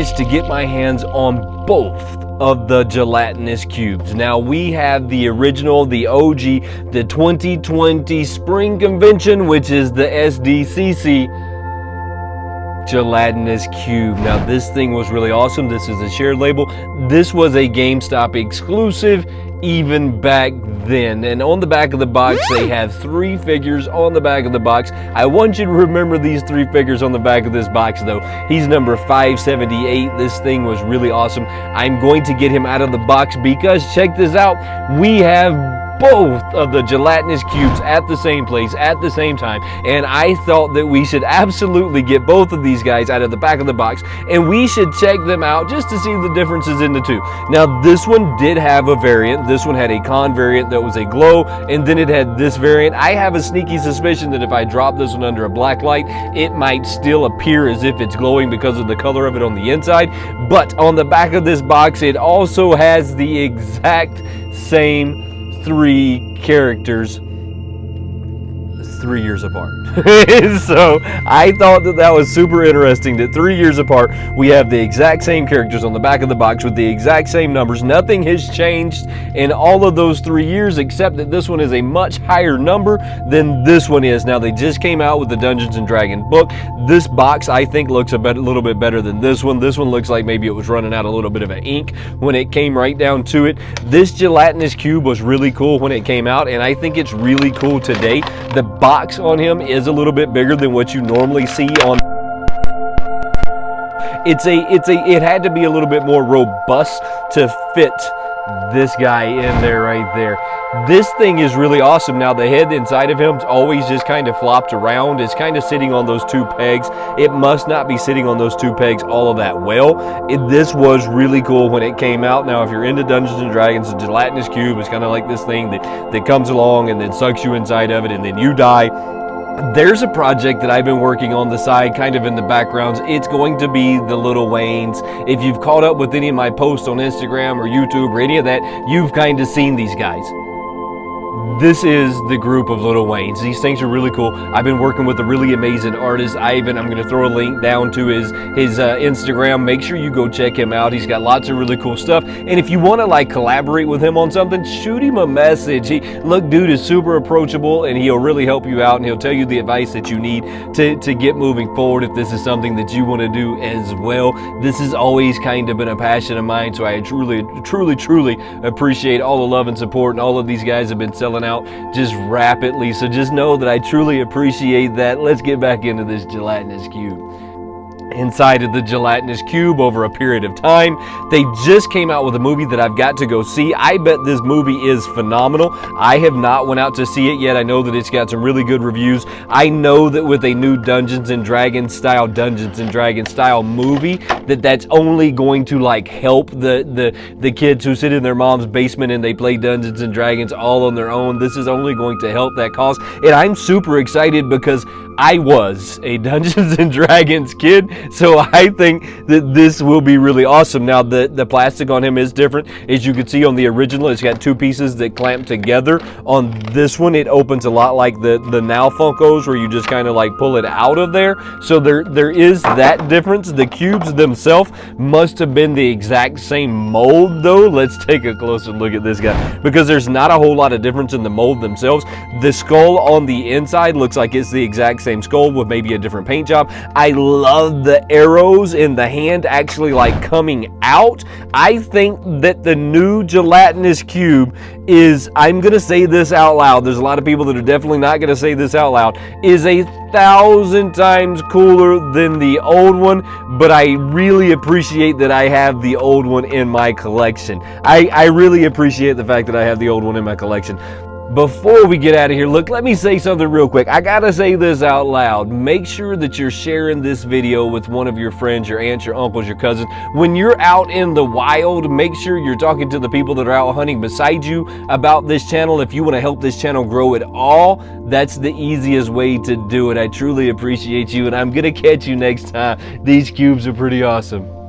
managed to get my hands on both of the gelatinous cubes. Now we have the original, the OG, the 2020 Spring Convention, which is the SDCC gelatinous cube. Now this thing was really awesome. This is a shared label. This was a GameStop exclusive even back then. And on the back of the box, they have 3 figures on the back of the box. I want you to remember these 3 figures on the back of this box though. He's number 578. This thing was really awesome. I'm going to get him out of the box because check this out. We have both of the gelatinous cubes at the same place at the same time, and I thought that we should absolutely get both of these guys out of the back of the box and we should check them out just to see the differences in the two. Now this one did have a variant. This one had a con variant that was a glow, and then it had this variant. I have a sneaky suspicion that if I drop this one under a black light, it might still appear as if it's glowing because of the color of it on the inside. But on the back of this box, it also has the exact same 3 characters 3 years apart. So I thought that was super interesting that 3 years apart we have the exact same characters on the back of the box with the exact same numbers. Nothing has changed in all of those 3 years except that this one is a much higher number than this one is. Now they just came out with the Dungeons and Dragons book. This box I think looks a little bit better than this one. This one looks like maybe it was running out a little bit of ink when it came right down to it. This gelatinous cube was really cool when it came out, and I think it's really cool today. The box on him is a little bit bigger than what you normally see on. It had to be a little bit more robust to fit this guy in there right there. This thing is really awesome. Now the head inside of him always just kind of flopped around. It's kind of sitting on those 2 pegs. It must not be sitting on those 2 pegs all of that well. This was really cool when it came out. Now if you're into Dungeons and Dragons, the gelatinous cube is kind of like this thing that comes along and then sucks you inside of it and then you die. There's a project that I've been working on the side, kind of in the backgrounds. It's going to be the Little Waynes. If you've caught up with any of my posts on Instagram or YouTube or any of that, you've kind of seen these guys. This is the group of Little Waynes. These things are really cool. I've been working with a really amazing artist, Ivan. I'm going to throw a link down to his Instagram. Make sure you go check him out. He's got lots of really cool stuff. And if you want to like collaborate with him on something, shoot him a message. Look, dude is super approachable and he'll really help you out and he'll tell you the advice that you need to get moving forward if this is something that you want to do as well. This has always kind of been a passion of mine, so I truly appreciate all the love and support, and all of these guys have been selling out just rapidly, so just know that I truly appreciate that. Let's get back into this gelatinous cube. Inside of the gelatinous cube over a period of time, they just came out with a movie that I've got to go see. I bet this movie is phenomenal. I have not went out to see it yet. I know that it's got some really good reviews. I know that with a new Dungeons and Dragons style movie, that's only going to like help the kids who sit in their mom's basement and they play Dungeons and Dragons all on their own. This is only going to help that cause, and I'm super excited because I was a Dungeons and Dragons kid, so I think that this will be really awesome. Now the plastic on him is different. As you can see on the original, it's got 2 pieces that clamp together. On this one, it opens a lot like the now Funkos, where you just kind of like pull it out of there. So there is that difference. The cubes themselves must have been the exact same mold though. Let's take a closer look at this guy, because there's not a whole lot of difference in the mold themselves. The skull on the inside looks like it's the exact same skull with maybe a different paint job. I love the arrows in the hand actually like coming out. I think that the new gelatinous cube is, I'm gonna say this out loud, there's a lot of people that are definitely not gonna say this out loud, is 1,000 times cooler than the old one, but I really appreciate that I have the old one in my collection. I really appreciate the fact that I have the old one in my collection. Before we get out of here, look, let me say something real quick. I gotta say this out loud. Make sure that you're sharing this video with one of your friends, your aunts, your uncles, your cousins. When you're out in the wild, make sure you're talking to the people that are out hunting beside you about this channel. If you want to help this channel grow at all, that's the easiest way to do it. I truly appreciate you, and I'm gonna catch you next time. These cubes are pretty awesome.